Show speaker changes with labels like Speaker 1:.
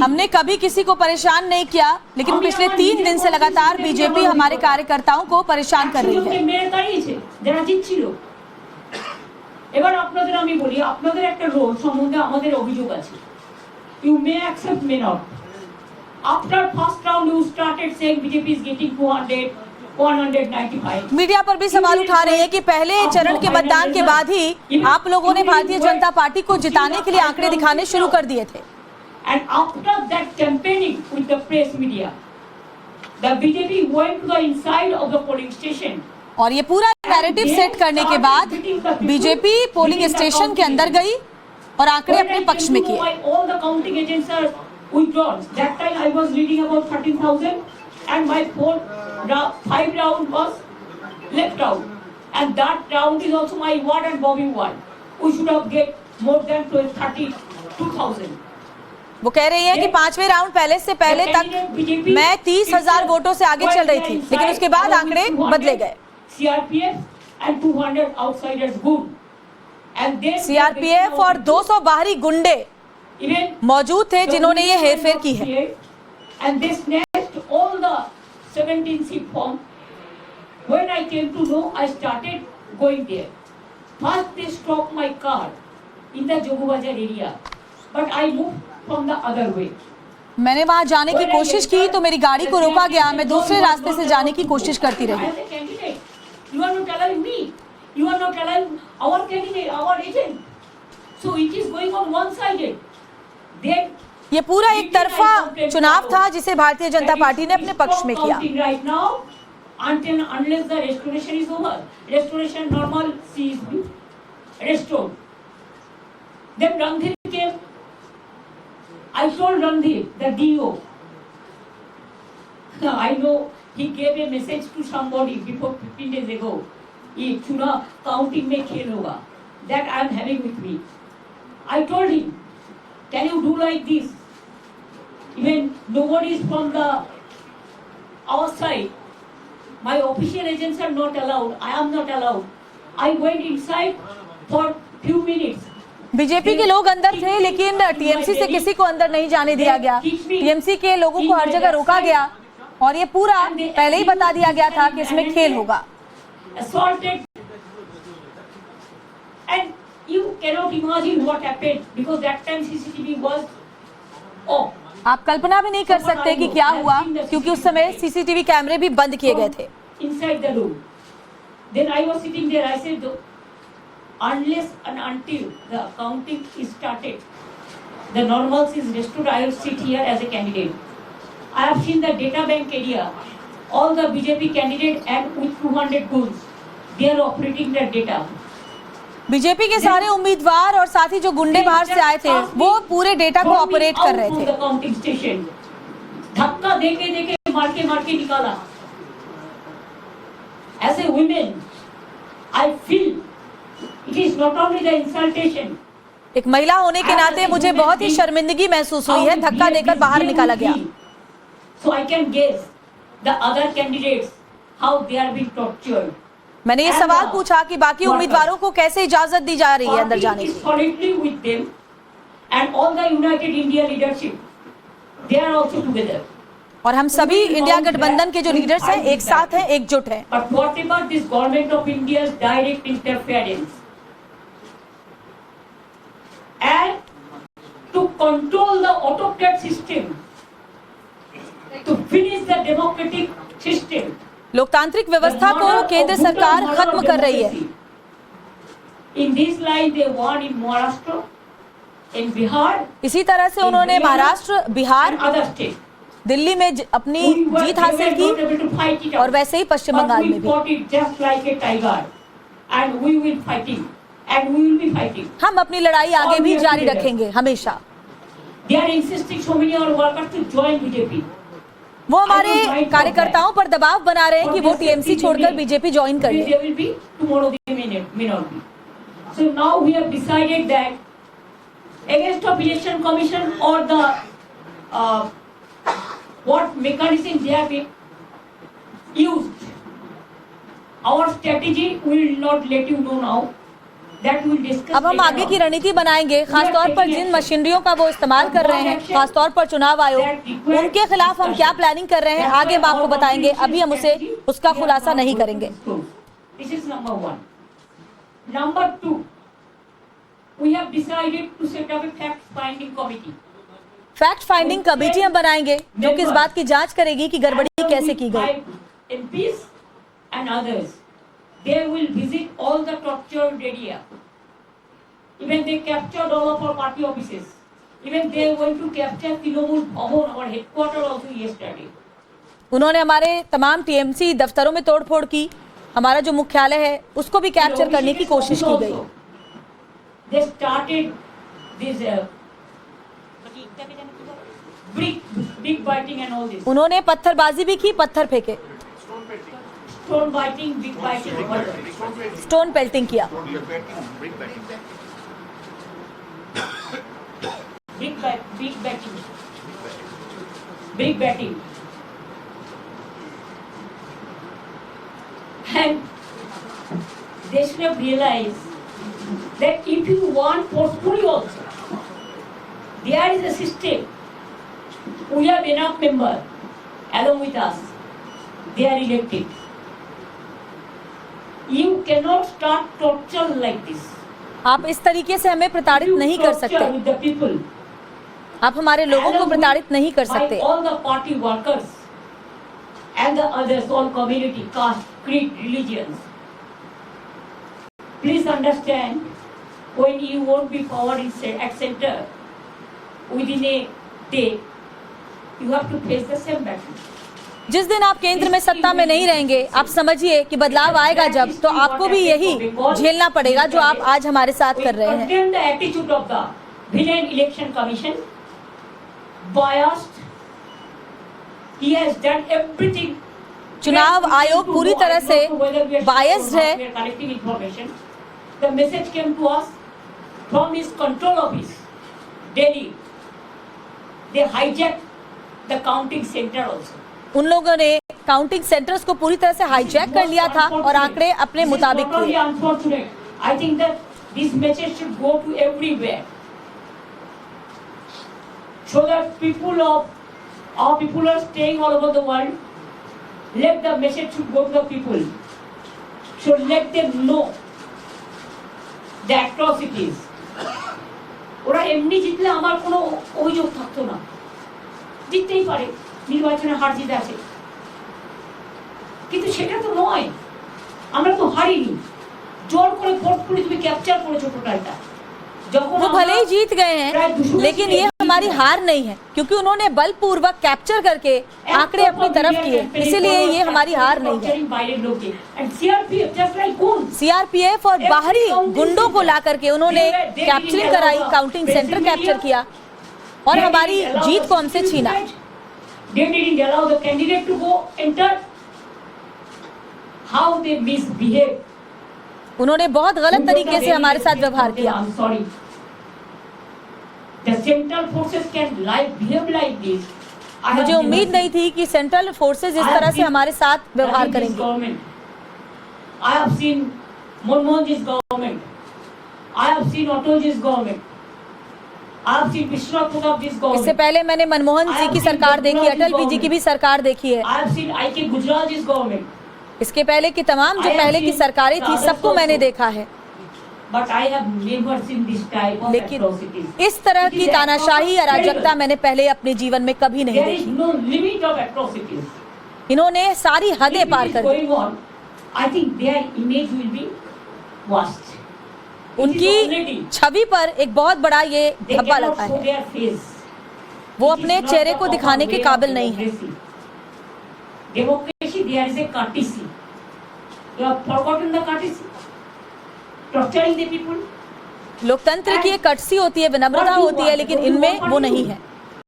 Speaker 1: हमने कभी किसी को परेशान नहीं किया, लेकिन पिछले 3 दिन से लगातार बीजेपी हमारे कार्यकर्ताओं को परेशान कर रही है।
Speaker 2: এবার আপনাদের আমি বলি, আপনাদের একটা রোল সম্বন্ধে আমাদের অভিযোগ আছে। You may accept, may not. After first round you started saying BJP is getting 200, 195.
Speaker 1: Media पर भी सवाल उठा रहे हैं कि पहले चरण के मतदान के बाद ही आप लोगों ने भारतीय जनता पार्टी को जिताने के लिए आंकड़े दिखाने शुरू कर दिए थे।
Speaker 2: And after that campaigning with the press media, the BJP went to the inside of the polling station.
Speaker 1: और ये पूरा नैरेटिव सेट करने के बाद बीजेपी पोलिंग स्टेशन के अंदर गई और आंकड़े अपने पक्ष में किए।
Speaker 2: All the counting agents are withdrawn. That time I was reading about 13,000, and my 5 round was left out, and that round is also my ward and Bobby ward. We should have get more than 32,000.
Speaker 1: वो कह रही है कि 5वें round पहले से पहले तक मैं 30,000 वोटों से आगे चल रही थी, लेकिन उसके बाद आंकड़े बदले गए।
Speaker 2: CRPF and 200 outsiders good, and then
Speaker 1: CRPF और 200 बाहरी गुंडे मौजूद थे जिन्होंने ये हेरफेर की है।
Speaker 2: And they snatched all the 17 seat form. When I came to know, I started going there. First they stopped my car in the Jogubazar area, but I moved from the other way.
Speaker 1: मैंने वहां जाने की कोशिश की तो मेरी गाड़ी को रोका गया। मैं दूसरे रास्ते से जाने की कोशिश करती रही।
Speaker 2: You are not allowing me. You are not allowing our candidate, our agent. So it is going on one-sided. Then
Speaker 1: ये पूरा एक तरफा चुनाव था जिसे भारतीय जनता पार्टी ने अपने पक्ष में किया।
Speaker 2: Right now, unless the restoration is over, restoration normalcy is restored. Then Randhir came. I told Randhir, the DO. I know he gave a message to somebody before 15 days ago. ये चुनाव counting में खेल होगा. That I am having with me. I told him, can you do like this? Even nobody is from our side. My official agents are not allowed. I am not allowed. I went inside for few minutes.
Speaker 1: BJP के लोग अंदर थे, लेकिन TMC से किसी को अंदर नहीं जाने दिया गया। टीएमसी के लोगों को हर जगह रोका गया और ये पूरा पहले ही बता दिया गया था कि इसमें खेल होगा।
Speaker 2: Assaulted. And you cannot imagine what happened because that time CCTV was off.
Speaker 1: आप कल्पना भी नहीं कर सकते कि क्या हुआ, क्योंकि उस समय सीसीटीवी कैमरे भी बंद किए गए थे।
Speaker 2: Inside the room. Then I was sitting there. I said, unless and until the counting is started, the normalcy is restored, I will sit here as a candidate. I have seen the data bank area. All the BJP candidates and with 200 guns, they are operating their data.
Speaker 1: BJP के सारे उम्मीदवार और साथ ही जो गुंडे बाहर से आए थे वो पूरे डेटा को ऑपरेट कर रहे थे।
Speaker 2: काउंटिंग स्टेशन धक्का देके मार के निकाला। As a woman, I feel it is not only the insultation.
Speaker 1: एक महिला होने के नाते मुझे बहुत ही शर्मिंदगी महसूस हुई है। धक्का देकर बाहर निकाला गया।
Speaker 2: So I can guess the other candidates how they are being tortured.
Speaker 1: मैंने ये सवाल पूछा कि बाकी उम्मीदवारों को कैसे इजाजत दी जा रही है अंदर जाने की।
Speaker 2: Solidly with them and all the United India leadership, they are also together.
Speaker 1: और हम सभी इंडिया गठबंधन के जो लीडर्स हैं एक साथ हैं, एकजुट हैं।
Speaker 2: But whatever this government of India's direct interference and to control the autocrat system, to finish the democratic system.
Speaker 1: लोकतांत्रिक व्यवस्था को केंद्र सरकार खत्म कर रही है।
Speaker 2: In this line they won in Maharashtra, in Bihar.
Speaker 1: इसी तरह से उन्होंने महाराष्ट्र, बिहार, दिल्ली में अपनी जीत हासिल की और वैसे ही पश्चिम बंगाल में भी। हम अपनी लड़ाई आगे भी जारी रखेंगे हमेशा। वो हमारे कार्यकर्ताओं पर दबाव बना रहे हैं कि वो टीएमसी छोड़कर बीजेपी ज्वाइन कर ले।
Speaker 2: So now we have decided that against of election commission or the what mechanism they have been used, our strategy will not let you know now that we will discuss.
Speaker 1: अब हम
Speaker 2: later
Speaker 1: आगे
Speaker 2: on.
Speaker 1: की रणनीति बनाएंगे, खासतौर पर जिन मशीनरियों का वो इस्तेमाल कर रहे हैं, खासतौर पर चुनाव आयोग, उनके खिलाफ हम क्या प्लानिंग कर रहे हैं आगे हम आपको बताएंगे। अभी हम उसका खुलासा नहीं करेंगे।
Speaker 2: This is number one. Number two, we have decided to set up a fact-finding committee.
Speaker 1: Fact finding committee हम बनाएंगे जो कि इस बात की जांच करेगी कि गड़बड़ी कैसे की गई।
Speaker 2: MPs and others, they will visit all the tortured area. Even they captured all of our party offices. Even they are going to capture Trinamool Bhavan, our headquarters also yesterday.
Speaker 1: उन्होंने हमारे तमाम टीएमसी दफ्तरों में तोड़फोड़ की, हमारा जो मुख्यालय है उसको भी कैप्चर करने की कोशिश की गई।
Speaker 2: They started this brick biting and all this.
Speaker 1: उन्होंने पत्थरबाजी भी की, पत्थर फेंके,
Speaker 2: Stone biting, brick biting,
Speaker 1: stone pelting किया।
Speaker 2: Brick batting. And they should have realized that if you want forcefully also, there is a system. We have enough members along with us. They are elected. You cannot start torture like this.
Speaker 1: आप इस तरीके से हमें प्रताड़ित नहीं कर सकते,
Speaker 2: With the people.
Speaker 1: आप हमारे लोगों को प्रताड़ित नहीं कर
Speaker 2: By
Speaker 1: सकते।
Speaker 2: all the party workers and the others, all community, caste, creed, religions. Please understand, when you won't be power at center within a day, you have to face the same battle.
Speaker 1: जिस दिन आप केंद्र में सत्ता में नहीं रहेंगे, आप समझिए कि बदलाव आएगा जब, तो आपको भी यही झेलना पड़ेगा जो आप आज हमारे साथ कर रहे हैं।
Speaker 2: We condemn the attitude of the villain election commission, biased. He has done everything.
Speaker 1: चुनाव आयोग पूरी तरह से बायस्ड है।
Speaker 2: We are collecting information. The message came to us from his control office, Delhi. They hijacked the counting center also.
Speaker 1: उन लोगों ने counting centres को पूरी तरह से हाईजैक कर लिया था और आंकड़े अपने मुताबिक थे।
Speaker 2: Unfortunate. I think that this message should go to everywhere, so that our people are staying all over the world. Let the message should go to the people. So let them know the atrocities. ওরা এমনি জিতলে আমার কোনো অভিযোগ থাকতো না, জিততেই পারে, নির্বাচনে হার জিত আছে, কিন্তু সেটা তো নয়। আমরা তো হারিনি, জোর করে ফোর্সফুলি তুমি ক্যাপচার করেছো টোটালটা।
Speaker 1: वो भले ही जीत गए हैं, लेकिन ये हमारी हार नहीं है, क्योंकि उन्होंने बलपूर्वक कैप्चर करके आंकड़े अपनी तरफ किए, इसीलिए ये हमारी हार नहीं है। सीआरपीएफ और बाहरी गुंडों को ला करके उन्होंने कैप्चरिंग कराई, काउंटिंग सेंटर कैप्चर किया और हमारी जीत को हमसे छीना।
Speaker 2: They didn't allow the candidate to go enter. How they misbehaved.
Speaker 1: उन्होंने बहुत गलत तरीके से हमारे साथ व्यवहार किया।
Speaker 2: I'm sorry. The central forces can behave like this.
Speaker 1: मुझे उम्मीद नहीं थी कि सेंट्रल फोर्सेस इस तरह से हमारे साथ व्यवहार करेंगे।
Speaker 2: I have seen Manmohan Ji's government. I have seen Atal Ji's government. I have seen Vishwanath Pratap Ji's government.
Speaker 1: इससे पहले मैंने मनमोहन जी की सरकार देखी, अटल जी की भी सरकार देखी है।
Speaker 2: I have seen I.K. Gujral Ji's government.
Speaker 1: इसके पहले की तमाम जो पहले की सरकारें थी सबको मैंने देखा है,
Speaker 2: But I have never seen this type of
Speaker 1: लेकिन
Speaker 2: atrocities.
Speaker 1: इस तरह की तानाशाही अराजकता मैंने पहले अपने जीवन में कभी नहीं
Speaker 2: There is
Speaker 1: देखी।
Speaker 2: no limit of atrocities.
Speaker 1: इन्होंने सारी हदें
Speaker 2: If
Speaker 1: पार
Speaker 2: it is
Speaker 1: कर दी।
Speaker 2: going on, I think their image will be washed.
Speaker 1: उनकी छवि पर एक बहुत बड़ा ये
Speaker 2: They
Speaker 1: धब्बा
Speaker 2: cannot
Speaker 1: लगा
Speaker 2: show
Speaker 1: है,
Speaker 2: their face.
Speaker 1: वो
Speaker 2: It is
Speaker 1: अपने
Speaker 2: not
Speaker 1: चेहरे
Speaker 2: the
Speaker 1: को दिखाने के
Speaker 2: proper way
Speaker 1: काबिल
Speaker 2: of
Speaker 1: नहीं है।
Speaker 2: democracy. Democracy, there is a courtesy. You have forgotten the courtesy? Torturing the people?
Speaker 1: लोकतंत्र की एक कटसी होती है, विनम्रता होती है, लेकिन इनमें वो नहीं है।